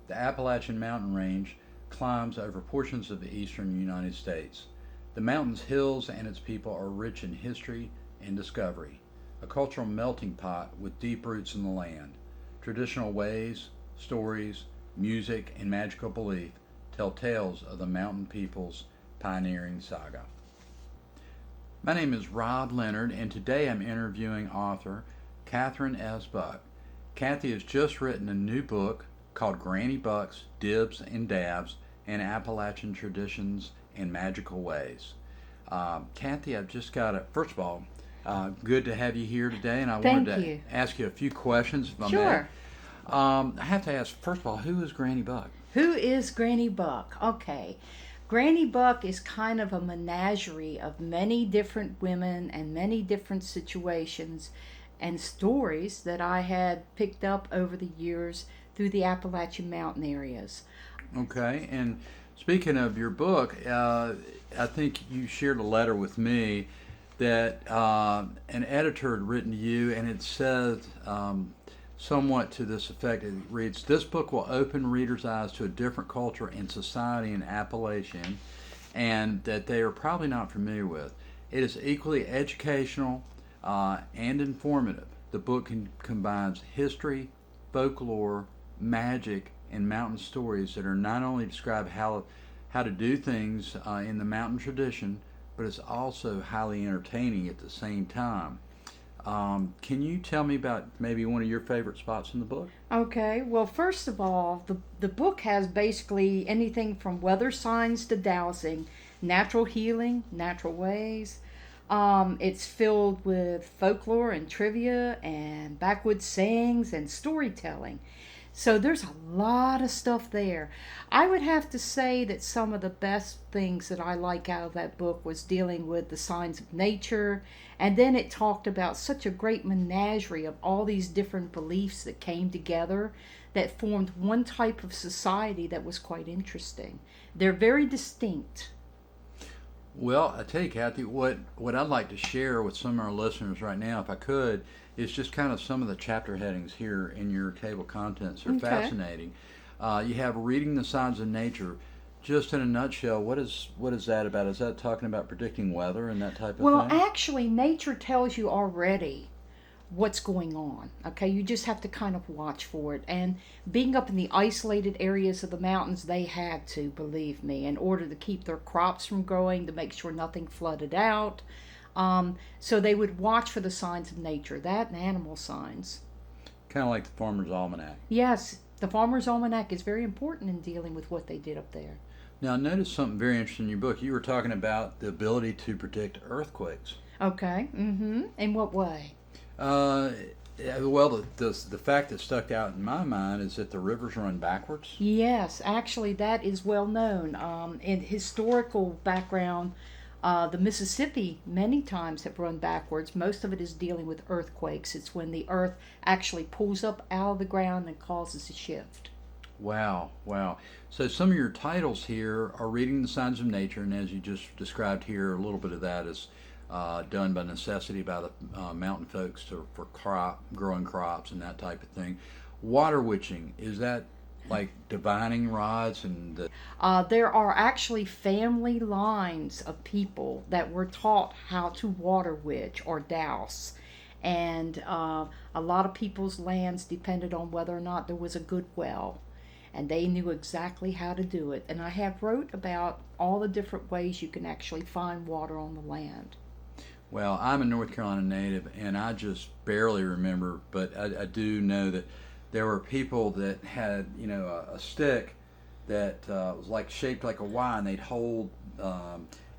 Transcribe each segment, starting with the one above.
the Appalachian mountain range climbs over portions of the eastern United States. The mountain's hills and its people are rich in history and discovery, a cultural melting pot with deep roots in the land. Traditional ways, stories, music, and magical belief tell tales of the mountain people's pioneering saga. My name is Rob Leonard, and today I'm interviewing author Catherine S. Buck. Kathy has just written a new book called Granny Buck's Dibs and Dabs and Appalachian Traditions and Magical Ways. Kathy, I've just got it. First of all, good to have you here today, and I Thank wanted you. to ask you a few questions, if I may. Sure. I have to ask, first of all, who is Granny Buck? Who is Granny Buck? Okay. Granny Buck is kind of a menagerie of many different women and many different situations and stories that I had picked up over the years through the Appalachian mountain areas. Okay, and speaking of your book, I think you shared a letter with me that an editor had written to you, and it said somewhat to this effect. It reads, "This book will open readers' eyes to a different culture and society in Appalachian, and that they are probably not familiar with. It is equally educational and informative. The book combines history, folklore, magic, and mountain stories that are not only describe how to do things in the mountain tradition, but it's also highly entertaining at the same time." Can you tell me about maybe one of your favorite spots in the book? Okay, well, first of all, the book has basically anything from weather signs to dowsing, natural healing, natural ways. It's filled with folklore and trivia and backwoods sayings and storytelling. So there's a lot of stuff there. I would have to say that some of the best things that I like out of that book was dealing with the signs of nature, and then it talked about such a great menagerie of all these different beliefs that came together that formed one type of society that was quite interesting. They're very distinct. Well, I tell you, Kathy, what I'd like to share with some of our listeners right now, if I could, is just kind of some of the chapter headings here in your table of contents. They're Okay. fascinating. You have reading the signs of nature. Just in a nutshell, what is that about? Is that talking about predicting weather and that type of Well, thing? actually, nature tells you already what's going on. Okay, you just have to kind of watch for it. And being up in the isolated areas of the mountains, they had to, believe me, in order to keep their crops from growing, to make sure nothing flooded out. So they would watch for the signs of nature, that and animal signs. Kind of like the Farmer's Almanac. Yes, the Farmer's Almanac is very important in dealing with what they did up there. Now, notice something very interesting in your book. You were talking about the ability to predict earthquakes. Okay, In what way? Yeah, well, the fact that stuck out in my mind is that the rivers run backwards. Yes, actually, that is well known. In historical background, the Mississippi many times have run backwards. Most of it is dealing with earthquakes. It's when the earth actually pulls up out of the ground and causes a shift. Wow, wow. So some of your titles here are reading the signs of nature, and as you just described here, a little bit of that is done by necessity by the mountain folks for growing crops and that type of thing. Water witching, is that like divining rods and the... There are actually family lines of people that were taught how to water witch or douse. And a lot of people's lands depended on whether or not there was a good well. And they knew exactly how to do it. And I have wrote about all the different ways you can actually find water on the land. Well, I'm a North Carolina native, and I just barely remember, but I do know that there were people that had, a stick that was like shaped like a Y, and they'd hold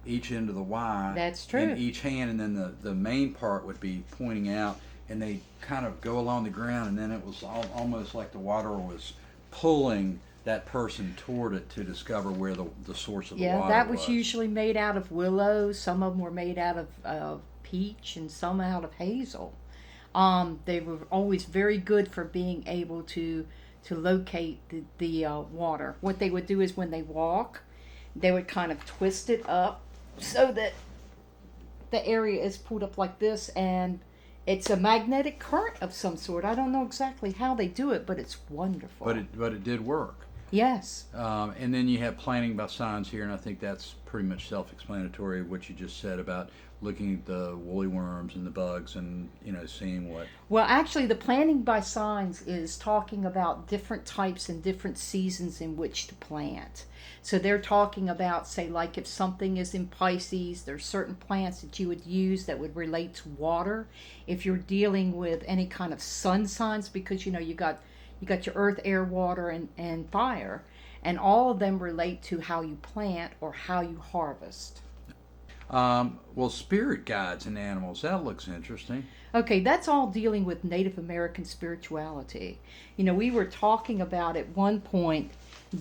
each end of the Y That's true. in each hand, and then the main part would be pointing out, and they kind of go along the ground, and then it was almost like the water was pulling that person toward it to discover where the source of the Yeah, water that was usually made out of willow. Some of them were made out of peach and some out of hazel. They were always very good for being able to locate the water. What they would do is when they walk, they would kind of twist it up so that the area is pulled up like this, and it's a magnetic current of some sort. I don't know exactly how they do it, but it's wonderful. But it did work. Yes. And then you have planting by signs here, and I think that's pretty much self-explanatory. What you just said about looking at the woolly worms and the bugs, and seeing what. Well, actually, the planting by signs is talking about different types and different seasons in which to plant. So they're talking about, say, like if something is in Pisces, there's certain plants that you would use that would relate to water. If you're dealing with any kind of sun signs, because you got your earth, air, water, and fire, and all of them relate to how you plant or how you harvest. Well, spirit guides and animals, that looks interesting. Okay, that's all dealing with Native American spirituality. We were talking about at one point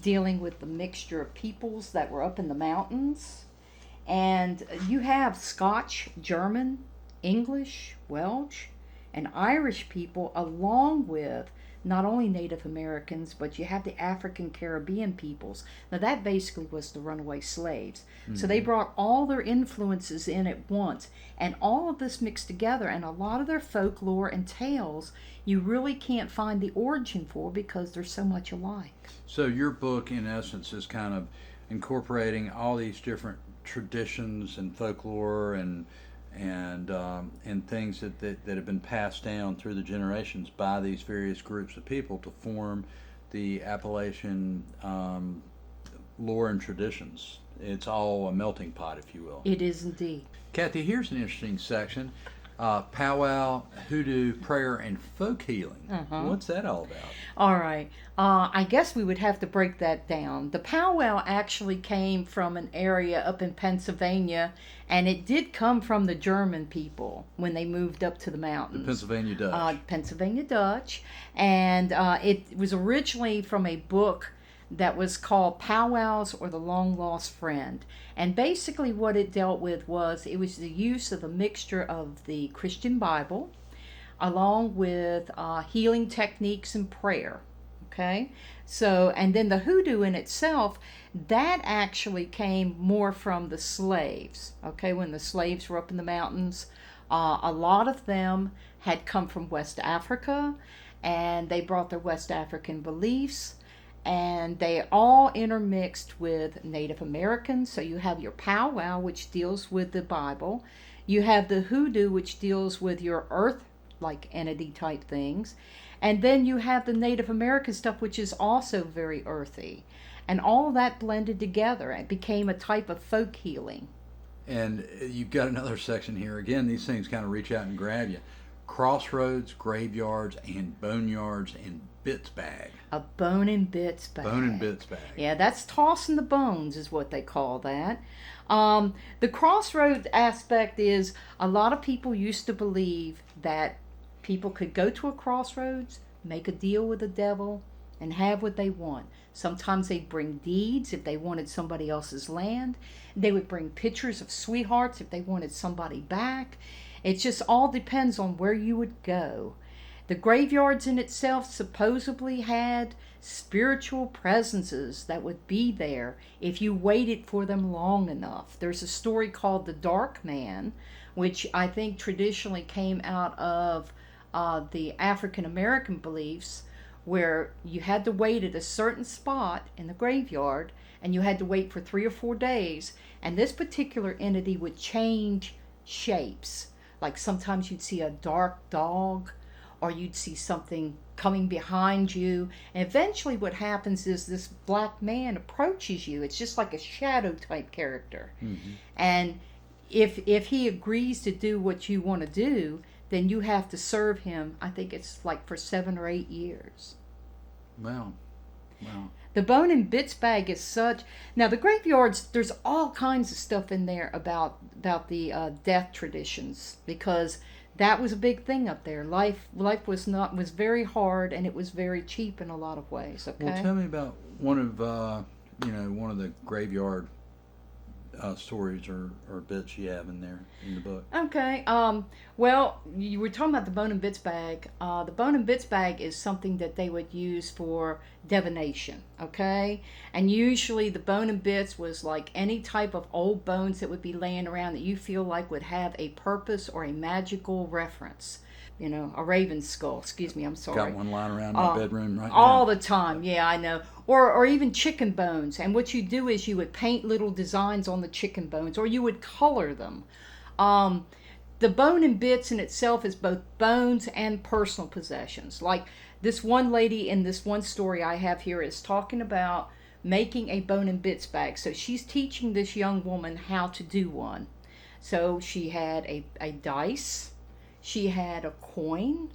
dealing with the mixture of peoples that were up in the mountains. And you have Scotch, German, English, Welsh, and Irish people, along with not only Native Americans, but you have the African Caribbean peoples. Now, that basically was the runaway slaves. Mm-hmm. So they brought all their influences in at once, and all of this mixed together, and a lot of their folklore and tales you really can't find the origin for because they're so much alike. So your book, in essence, is kind of incorporating all these different traditions and folklore and things that have been passed down through the generations by these various groups of people to form the Appalachian lore and traditions. It's all a melting pot, if you will. It is indeed. Kathy, here's an interesting section. Powwow, hoodoo, prayer, and folk healing. Uh-huh. What's that all about? All right. I guess we would have to break that down. The powwow actually came from an area up in Pennsylvania, and it did come from the German people when they moved up to the mountains. The Pennsylvania Dutch. Pennsylvania Dutch. And it was originally from a book that was called Powwows or the Long Lost Friend. And basically what it dealt with was it was the use of a mixture of the Christian Bible along with healing techniques and prayer. Okay? So, and then the hoodoo in itself, that actually came more from the slaves. Okay? When the slaves were up in the mountains, a lot of them had come from West Africa, and they brought their West African beliefs, and they all intermixed with Native Americans. So you have your powwow, which deals with the Bible. You have the hoodoo, which deals with your earth-like entity type things. And then you have the Native American stuff, which is also very earthy. And all that blended together. It became a type of folk healing. And you've got another section here. Again, these things kind of reach out and grab you. Crossroads, graveyards, and boneyards, and bits bag. A bone and bits bag. Bone and bits bag. Yeah, that's tossing the bones is what they call that. The crossroads aspect is a lot of people used to believe that people could go to a crossroads, make a deal with the devil, and have what they want. Sometimes they'd bring deeds if they wanted somebody else's land. They would bring pictures of sweethearts if they wanted somebody back. It just all depends on where you would go. The graveyards in itself supposedly had spiritual presences that would be there if you waited for them long enough. There's a story called The Dark Man, which I think traditionally came out of the African American beliefs, where you had to wait at a certain spot in the graveyard, and you had to wait for 3 or 4 days, and this particular entity would change shapes. Like sometimes you'd see a dark dog, or you'd see something coming behind you, and eventually what happens is this black man approaches you. It's just like a shadow type character. Mm-hmm. And if he agrees to do what you want to do, then you have to serve him. I think it's like for 7 or 8 years. Wow. The bone and bits bag is such. Now the graveyards, there's all kinds of stuff in there about the death traditions, because that was a big thing up there. Life was very hard, and it was very cheap in a lot of ways. Okay. Well, tell me about one of the graveyard stories or bits you have in there in the book. Okay. Well, you were talking about the bone and bits bag. The bone and bits bag is something that they would use for divination. Okay. And usually the bone and bits was like any type of old bones that would be laying around that you feel like would have a purpose or a magical reference. a raven's skull. Excuse me, I'm sorry. Got one lying around my bedroom right now. All the time, yeah, I know. Or even chicken bones. And what you do is you would paint little designs on the chicken bones, or you would color them. The bone and bits in itself is both bones and personal possessions. Like this one lady in this one story I have here is talking about making a bone and bits bag. So she's teaching this young woman how to do one. So she had a dice, she had a coin,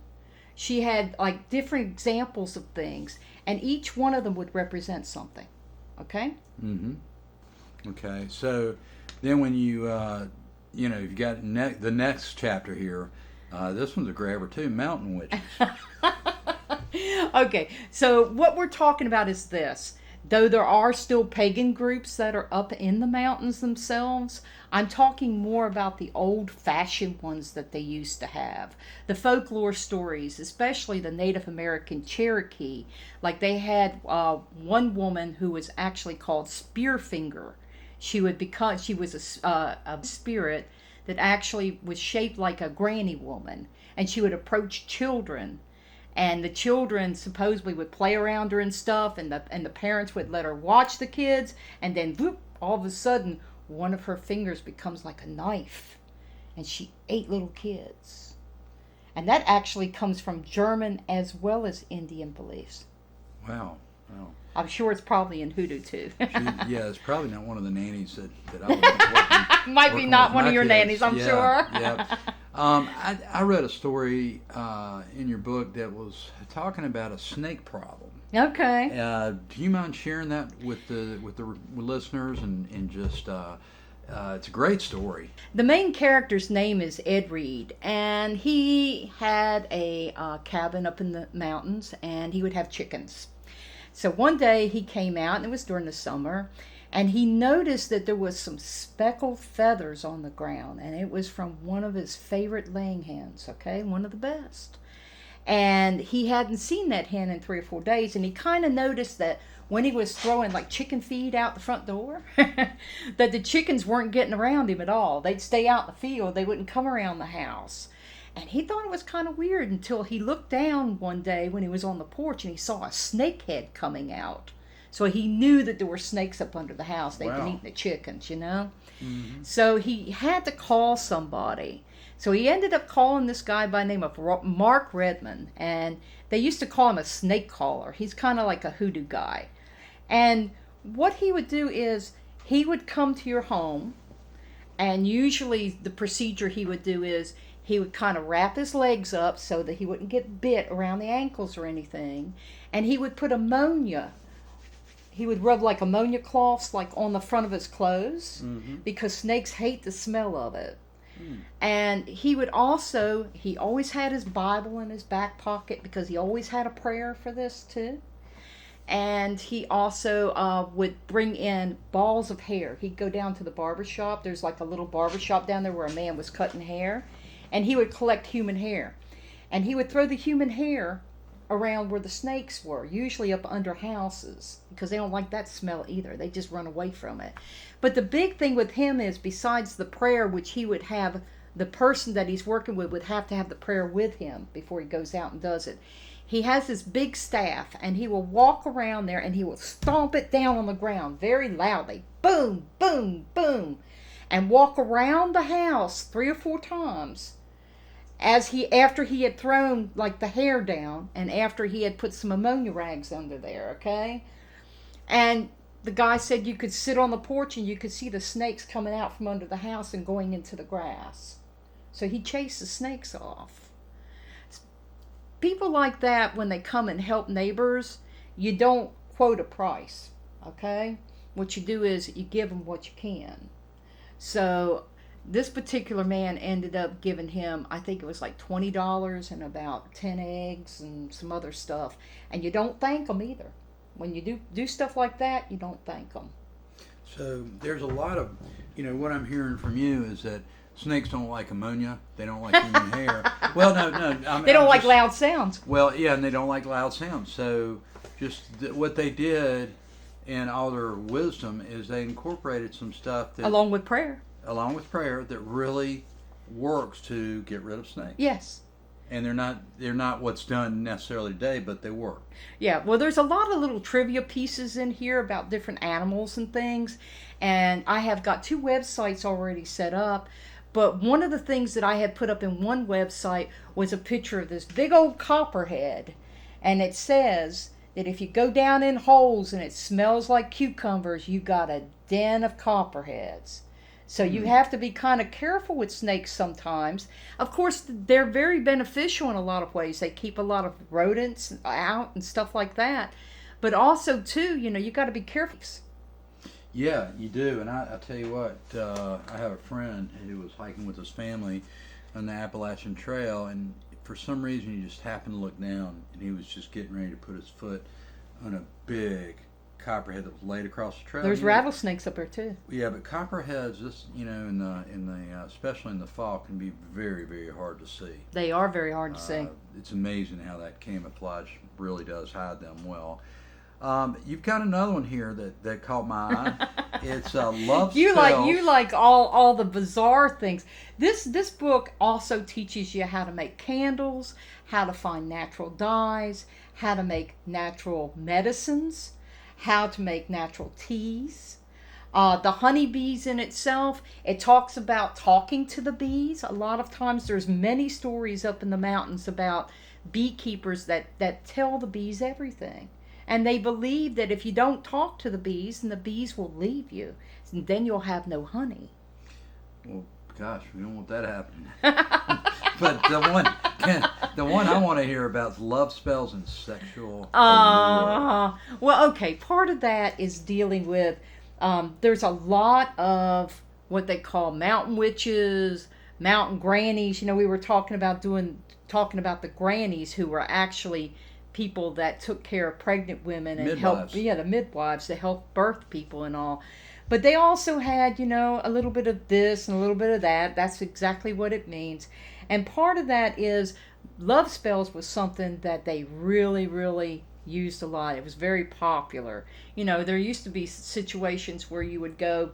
she had like different examples of things, and each one of them would represent something. Okay? Mm-hmm. Okay, so then when you've got the next chapter here, this one's a grabber too, mountain witches. Okay, so what we're talking about is this. Though there are still pagan groups that are up in the mountains themselves, I'm talking more about the old-fashioned ones that they used to have. The folklore stories, especially the Native American Cherokee. Like they had one woman who was actually called Spearfinger. She was a spirit that actually was shaped like a granny woman. And she would approach children. And the children supposedly would play around her and stuff, and the parents would let her watch the kids, and then whoop, all of a sudden one of her fingers becomes like a knife, and she ate little kids. And that actually comes from German as well as Indian beliefs. Wow. I'm sure it's probably in hoodoo too. Yeah, it's probably not one of the nannies that I would working, Might be not one of your kids. nannies, I'm sure. Yeah. I read a story in your book that was talking about a snake problem. Okay. Do you mind sharing that with the listeners and just it's a great story. The main character's name is Ed Reed, and he had a cabin up in the mountains, and he would have chickens. So one day he came out, and it was during the summer, and he noticed that there was some speckled feathers on the ground, and it was from one of his favorite laying hens, okay, one of the best. And he hadn't seen that hen in 3 or 4 days, and he kind of noticed that when he was throwing like chicken feed out the front door, that the chickens weren't getting around him at all. They'd stay out in the field, they wouldn't come around the house. And he thought it was kind of weird until he looked down one day when he was on the porch and he saw a snake head coming out. So he knew that there were snakes up under the house. They'd been eating the chickens, Mm-hmm. So he had to call somebody. So he ended up calling this guy by the name of Mark Redmond. And they used to call him a snake caller. He's kind of like a hoodoo guy. And what he would do is he would come to your home. And usually the procedure he would do is he would kind of wrap his legs up so that he wouldn't get bit around the ankles or anything. And he would put ammonia. He would rub like ammonia cloths like on the front of his clothes because snakes hate the smell of it. And he always had his Bible in his back pocket because he always had a prayer for this too. And he also would bring in balls of hair. He'd go down to the barber shop. There's like a little barber shop down there where a man was cutting hair. And he would collect human hair. And he would throw the human hair around where the snakes were, usually up under houses, because they don't like that smell either. They just run away from it. But the big thing with him is, besides the prayer, which he would have, the person that he's working with would have to have the prayer with him before he goes out and does it. He has this big staff, and he will walk around there, and he will stomp it down on the ground very loudly. Boom, boom, boom. And walk around the house 3 or 4 times after he had thrown like the hair down and after he had put some ammonia rags under there, okay? And the guy said you could sit on the porch and you could see the snakes coming out from under the house and going into the grass. So he chased the snakes off. People like that, when they come and help neighbors, you don't quote a price, okay? What you do is you give them what you can. So this particular man ended up giving him, I think it was like $20 and about 10 eggs and some other stuff. And you don't thank them either. When you do stuff like that, you don't thank them. So there's a lot of, what I'm hearing from you is that snakes don't like ammonia. They don't like human hair. Well, no. They don't like loud sounds. Well, yeah, and they don't like loud sounds. So just what they did in all their wisdom is they incorporated some stuff that... Along with prayer, that really works to get rid of snakes. Yes. and they're not what's done necessarily today, but they work. Yeah, well, there's a lot of little trivia pieces in here about different animals and things, and I have got 2 websites already set up. But one of the things that I had put up in one website was a picture of this big old copperhead, and it says that if you go down in holes and it smells like cucumbers, you got a den of copperheads. So you have to be kind of careful with snakes sometimes. Of course, they're very beneficial in a lot of ways. They keep a lot of rodents out and stuff like that. But also, too, you got to be careful. Yeah, you do. And I tell you what, I have a friend who was hiking with his family on the Appalachian Trail, and for some reason he just happened to look down, and he was just getting ready to put his foot on a big copperhead that was laid across the trail. There's rattlesnakes up there too. Yeah, but copperheads, just in the especially in the fall, can be very, very hard to see. They are very hard to see. It's amazing how that camouflage really does hide them well. You've got another one here that caught my eye. It's love You spells. like all the bizarre things. This book also teaches you how to make candles, how to find natural dyes, how to make natural medicines, how to make natural teas. The honeybees in itself, it talks about talking to the bees. A lot of times there's many stories up in the mountains about beekeepers that tell the bees everything. And they believe that if you don't talk to the bees, then the bees will leave you. And then you'll have no honey. Well, gosh, we don't want that happening. But the one I want to hear about is love spells and sexual allure. Well, okay. Part of that is dealing with, there's a lot of what they call mountain witches, mountain grannies. We were talking about the grannies who were actually people that took care of pregnant women and helped, the midwives to help birth people and all. But they also had, a little bit of this and a little bit of that. That's exactly what it means. And part of that is love spells was something that they really, really used a lot. It was very popular. There used to be situations where you would go,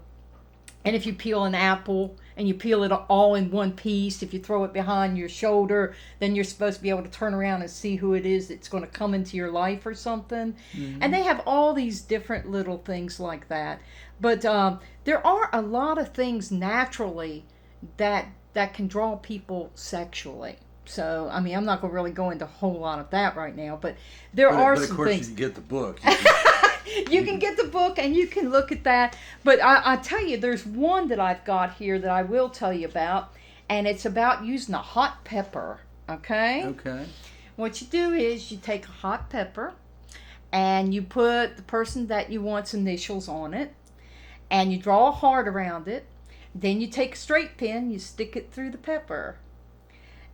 and if you peel an apple and you peel it all in one piece, if you throw it behind your shoulder, then you're supposed to be able to turn around and see who it is that's going to come into your life or something. Mm-hmm. And they have all these different little things like that. But there are a lot of things naturally that can draw people sexually. So, I'm not going to really go into a whole lot of that right now, but there are some things. But of course you can get the book. You can get the book and you can look at that. But I tell you, there's one that I've got here that I will tell you about, and it's about using a hot pepper, okay? Okay. What you do is you take a hot pepper and you put the person that you want's initials on it, and you draw a heart around it. Then you take a straight pin, you stick it through the pepper.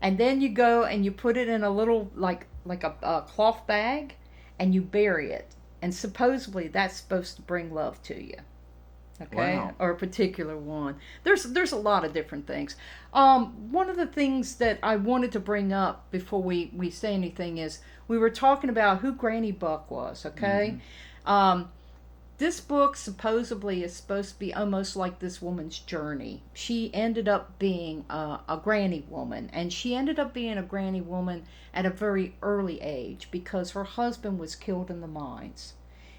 And then you go and you put it in a little, like a cloth bag, and you bury it. And supposedly that's supposed to bring love to you. Okay? Wow. Or a particular one. There's a lot of different things. One of the things that I wanted to bring up before we say anything is we were talking about who Granny Buck was, okay? Mm-hmm. This book supposedly is supposed to be almost like this woman's journey. She ended up being a granny woman, and she ended up being a granny woman at a very early age because her husband was killed in the mines.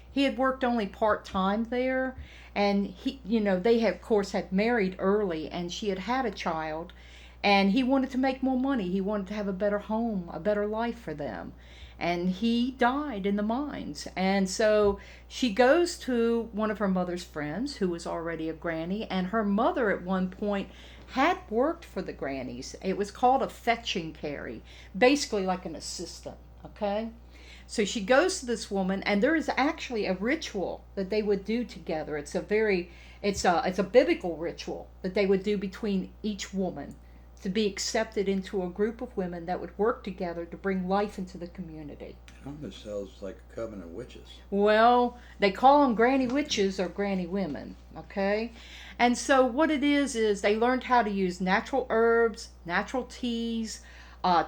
He had worked only part-time there, and they had, of course, had married early, and she had had a child, and he wanted to make more money. He wanted to have a better home, a better life for them. And he died in the mines. And so she goes to one of her mother's friends who was already a granny, and her mother at one point had worked for the grannies. It was called a fetch and carry, basically like an assistant, okay? So she goes to this woman, and there is actually a ritual that they would do together. It's a biblical ritual that they would do between each woman to be accepted into a group of women that would work together to bring life into the community. It almost sounds like a coven of witches. Well, they call them granny witches or granny women, okay? And so what it is they learned how to use natural herbs, natural teas,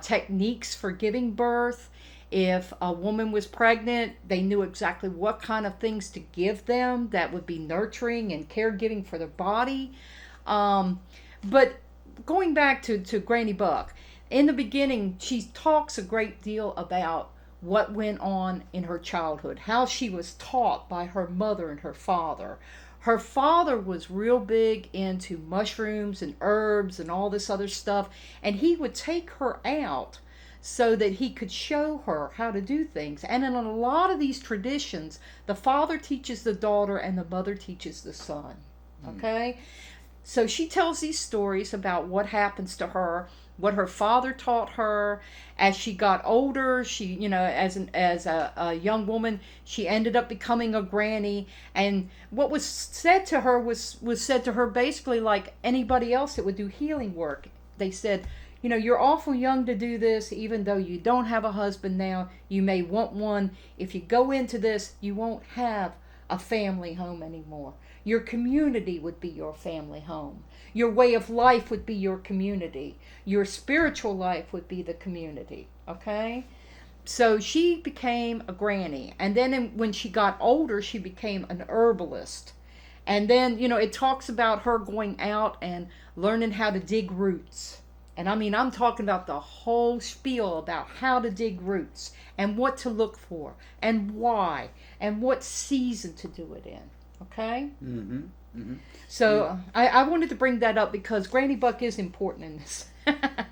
techniques for giving birth. If a woman was pregnant, they knew exactly what kind of things to give them that would be nurturing and caregiving for their body. But going back to Granny Buck, in the beginning, she talks a great deal about what went on in her childhood, how she was taught by her mother and her father. Her father was real big into mushrooms and herbs and all this other stuff, and he would take her out so that he could show her how to do things. And in a lot of these traditions, the father teaches the daughter and the mother teaches the son. Okay? So she tells these stories about what happens to her, what her father taught her. As she got older, she, you know, as a young woman, she ended up becoming a granny. And what was said to her was said to her basically like anybody else that would do healing work. They said, you know, you're awful young to do this, even though you don't have a husband now. You may want one. If you go into this, you won't have a family home anymore. Your community would be your family home. Your way of life would be your community. Your spiritual life would be the community. Okay? So she became a granny. And then when she got older, she became an herbalist. And then, you know, it talks about her going out and learning how to dig roots. And I mean, I'm talking about the whole spiel about how to dig roots and what to look for and why and what season to do it in. Okay? Mm-hmm. Mm-hmm. So I wanted to bring that up because Granny Buck is important in this.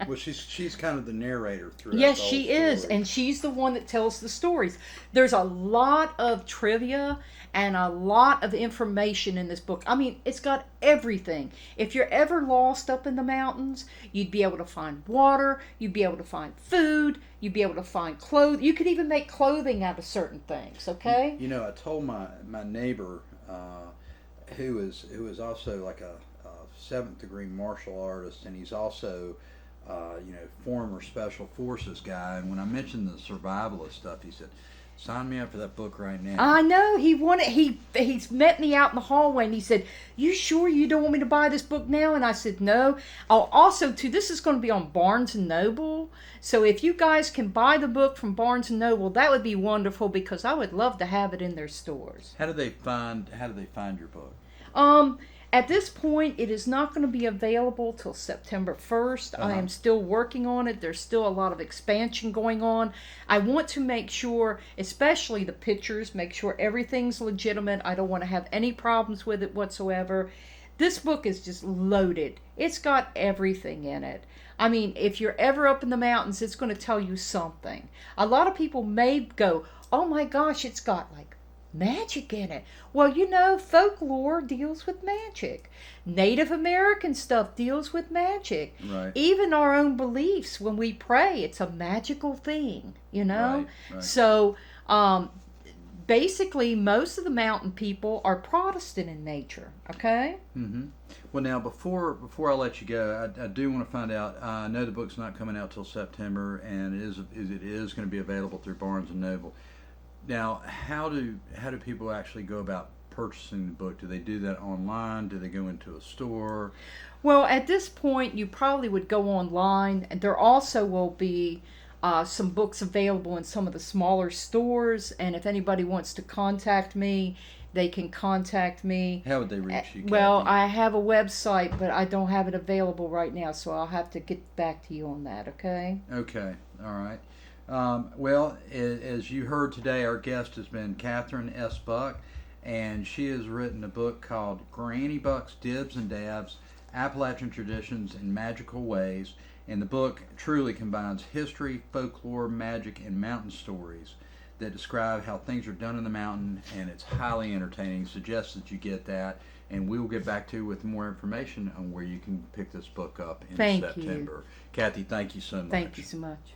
Well, she's kind of the narrator throughout. Yes, the whole she is, story. and she's the one that tells the stories. There's a lot of trivia and a lot of information in this book. I mean, it's got everything. If you're ever lost up in the mountains, you'd be able to find water, you'd be able to find food, you'd be able to find clothes. You could even make clothing out of certain things, okay? You know, I told my neighbor, who is also like a seventh degree martial artist, and he's also former special forces guy. And when I mentioned the survivalist stuff, he said, "Sign me up for that book right now." I know he wanted. He's met me out in the hallway, and he said, "You sure you don't want me to buy this book now?" And I said, "No." Oh, also, too, this is going to be on Barnes and Noble. So if you guys can buy the book from Barnes and Noble, that would be wonderful because I would love to have it in their stores. How do they find your book? At this point, it is not going to be available till September 1st. I am still working on it. There's still a lot of expansion going on. I want to make sure, especially the pictures, make sure everything's legitimate. I don't want to have any problems with it whatsoever. This book is just loaded. It's got everything in it. I mean, if you're ever up in the mountains, it's going to tell you something. A lot of people may go, "Oh my gosh, it's got like magic in it." Well, you know, folklore deals with magic. Native American stuff deals with magic. Right. Even our own beliefs, when we pray, it's a magical thing, you know? Right. So, basically, most of the mountain people are Protestant in nature, okay? Mm-hmm. Well, now, before I let you go, I do want to find out, I know the book's not coming out till September, and it is going to be available through Barnes & Noble. Now, how do people actually go about purchasing the book? Do they do that online? Do they go into a store? Well, at this point, you probably would go online, and there also will be some books available in some of the smaller stores. And if anybody wants to contact me, they can contact me. How would they reach you, Kathy? Well, I have a website, but I don't have it available right now, so I'll have to get back to you on that, okay? Okay, all right. Well, as you heard today, our guest has been Catherine S. Buck, and she has written a book called Granny Buck's Dibs and Dabs, Appalachian Traditions and Magical Ways. And the book truly combines history, folklore, magic, and mountain stories that describe how things are done in the mountain, and it's highly entertaining. Suggest that you get that, and we will get back to you with more information on where you can pick this book up in September. You. Kathy, thank you so much. Thank you so much.